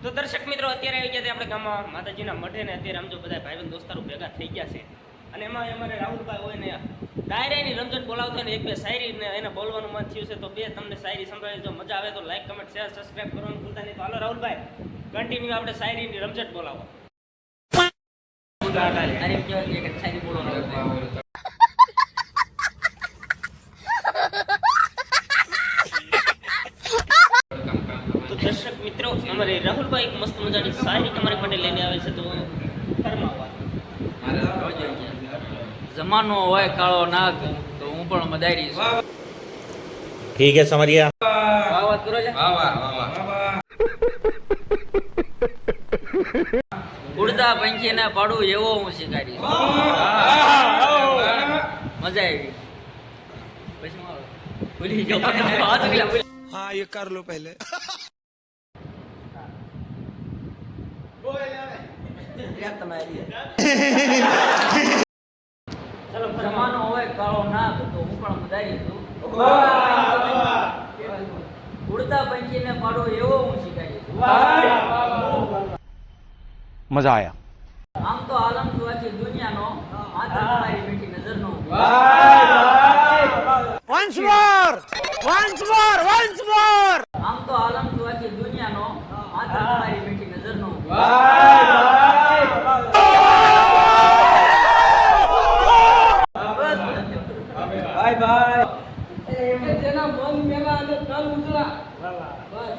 તો દર્શક મિત્રો અત્યારે આવી ગયા આપણે ગામમાં માતાજીના મઢે ને અત્યારે આમ જો બધા ભાઈબંધ દોસ્તારો ભેગા થઈ ગયા છે અને એમાં અમારે રાહુલભાઈ હોય ને ડાયરાની રમઝટ બોલાવતો ને એક બે શાયરી ને એને બોલવાનું મન થયું છે તો બે તમને શાયરી સંભળાવી જો મજા આવે તો લાઈક કમેન્ટ શેર સબસ્ક્રાઇબ કરવાનું ભૂલતા નહીં. તો હાલો રાહુલભાઈ કન્ટિન્યુ આપણે શાયરીની રમઝટ બોલાવો. તો દર્શક મિત્રો અમારે રાહુલભાઈ એક મસ્ત મજાની શાયરી તમારી માટે લઈને આવે છે તો ફરમાવો. જમાનો હોય કાળો નાગ તો હું પણ મદારી છું. ठीक है समरिया. વાહ વાત કરો છે. ઉડતા પંખીને પાડું એવો હું શિકારી છું. મજા આવી. પછી મારો ભૂલી ગયો. हाँ ये कर लो पहले. જમાનો હોય કાળો નાગ તો હું પણ મદારી છું. ઉડતા પંખીને પાડો એવો હું શિકારી છું. मजा आया. આમ તો આલમ છું આખી દુનિયાનો, માત્ર તમારી મીઠી નજરનો. આમ તો આલમ છું આખી દુનિયાનો, માત્ર તમારી મીઠી નજરનો. જેના મન મેલા અને તન ઉજળા. બસ